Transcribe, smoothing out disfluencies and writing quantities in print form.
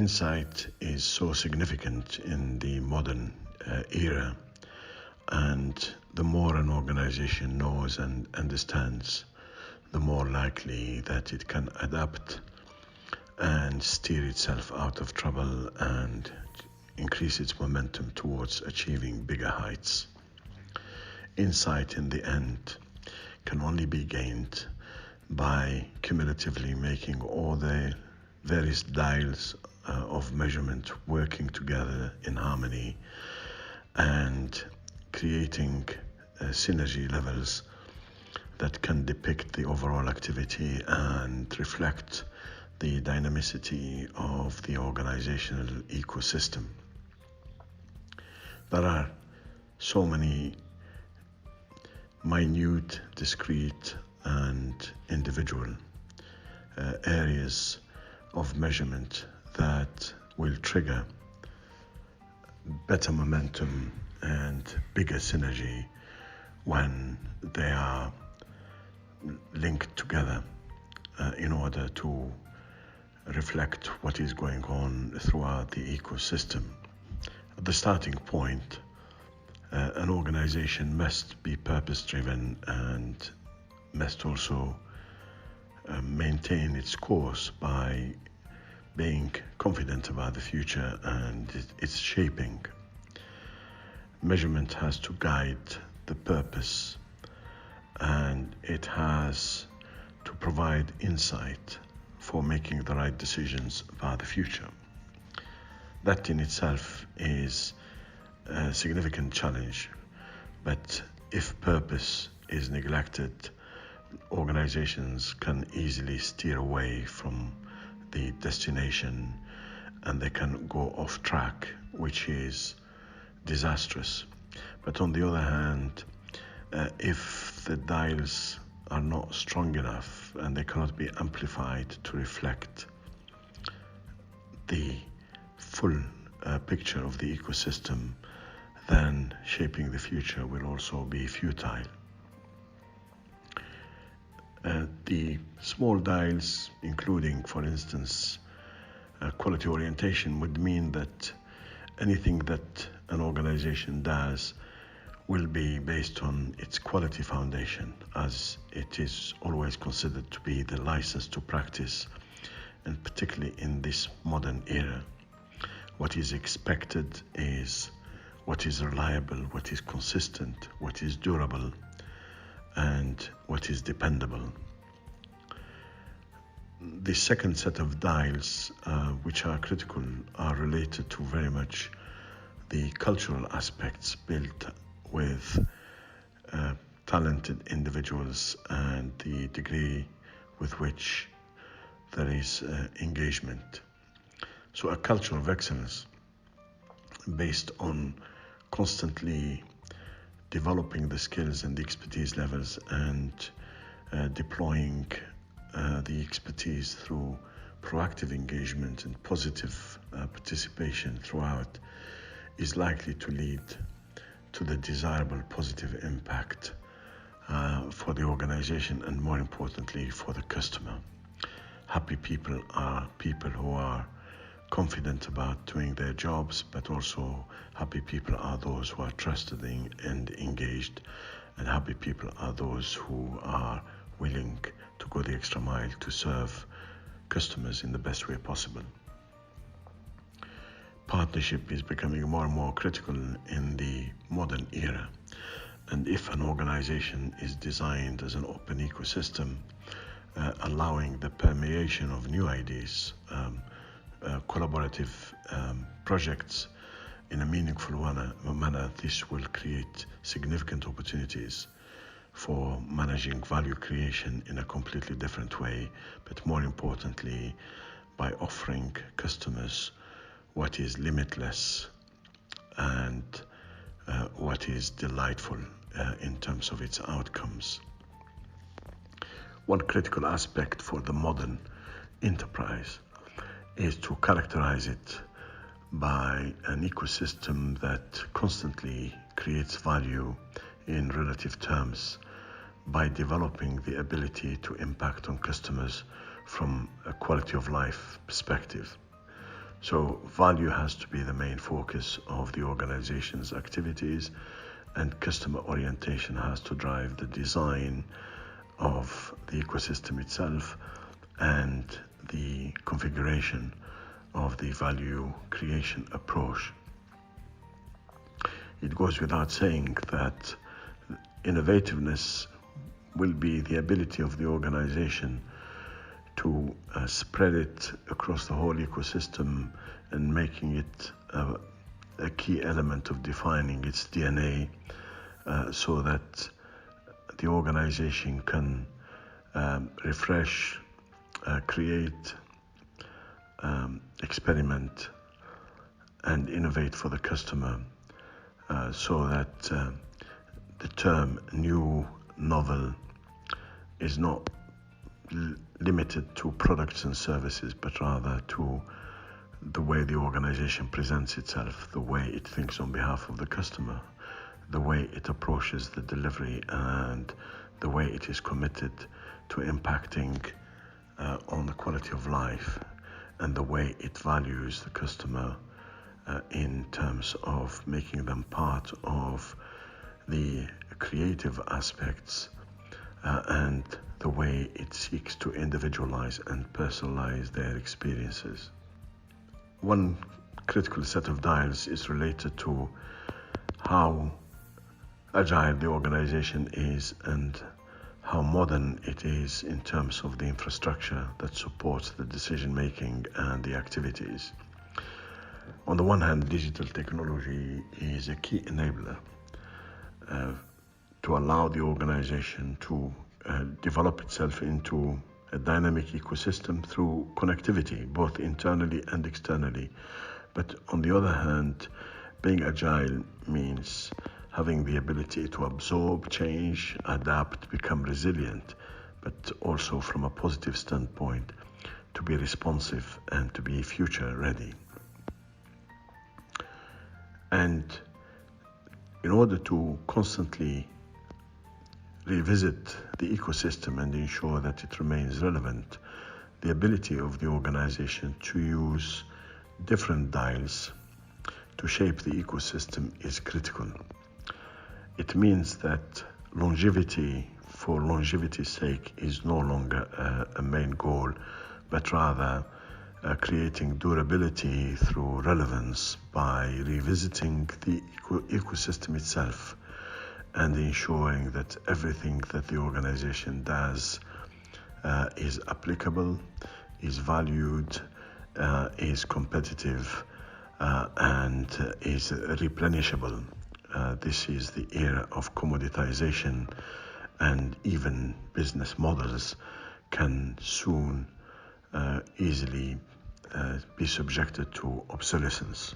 Insight is so significant in the modern era, and the more an organization knows and understands, the more likely that it can adapt and steer itself out of trouble and increase its momentum towards achieving bigger heights. Insight in the end can only be gained by cumulatively making all the various dials of measurement working together in harmony and creating synergy levels that can depict the overall activity and reflect the dynamicity of the organizational ecosystem. There are so many minute, discrete, and individual areas of measurement that will trigger better momentum and bigger synergy when they are linked together in order to reflect what is going on throughout the ecosystem. At the starting point, an organization must be purpose-driven and must also maintain its course by being confident about the future and its shaping. Measurement has to guide the purpose, and it has to provide insight for making the right decisions about the future. That in itself is a significant challenge, but if purpose is neglected, organizations can easily steer away from the destination and they can go off track, which is disastrous. But on the other hand, if the dials are not strong enough and they cannot be amplified to reflect the full picture of the ecosystem, then shaping the future will also be futile. The small dials, including, for instance, quality orientation, would mean that anything that an organization does will be based on its quality foundation, as it is always considered to be the license to practice, and particularly in this modern era. What is expected is what is reliable, what is consistent, what is durable, and what is dependable. The second set of dials, which are critical, are related to very much the cultural aspects built with talented individuals and the degree with which there is engagement. So a culture of excellence based on constantly developing the skills and the expertise levels and deploying the expertise through proactive engagement and positive participation throughout is likely to lead to the desirable positive impact for the organization and, more importantly, for the customer. Happy people are people who are confident about doing their jobs, but also happy people are those who are trusted and engaged, and happy people are those who are willing to go the extra mile to serve customers in the best way possible. Partnership is becoming more and more critical in the modern era, and if an organization is designed as an open ecosystem, allowing the permeation of new ideas, collaborative projects in a meaningful manner, this will create significant opportunities for managing value creation in a completely different way, but more importantly, by offering customers what is limitless and what is delightful in terms of its outcomes. One critical aspect for the modern enterprise is to characterize it by an ecosystem that constantly creates value in relative terms by developing the ability to impact on customers from a quality of life perspective. So value has to be the main focus of the organization's activities, and customer orientation has to drive the design of the ecosystem itself and the configuration of the value creation approach. It goes without saying that innovativeness will be the ability of the organization to spread it across the whole ecosystem and making it a key element of defining its DNA, so that the organization can refresh, create, experiment, and innovate for the customer, so that the term new, novel is not limited to products and services, but rather to the way the organization presents itself, the way it thinks on behalf of the customer, the way it approaches the delivery, and the way it is committed to impacting on the quality of life, and the way it values the customer in terms of making them part of the creative aspects, and the way it seeks to individualize and personalize their experiences. One critical set of dials is related to how agile the organization is and how modern it is in terms of the infrastructure that supports the decision making and the activities. On the one hand, digital technology is a key enabler to allow the organization to develop itself into a dynamic ecosystem through connectivity, both internally and externally. But on the other hand, being agile means having the ability to absorb change, adapt, become resilient, but also from a positive standpoint, to be responsive and to be future ready. And in order to constantly revisit the ecosystem and ensure that it remains relevant, the ability of the organization to use different dials to shape the ecosystem is critical. It means that longevity for longevity's sake is no longer a main goal, but rather creating durability through relevance by revisiting the ecosystem itself and ensuring that everything that the organization does is applicable, is valued, is competitive, and is replenishable. This is the era of commoditization, and even business models can soon easily be subjected to obsolescence.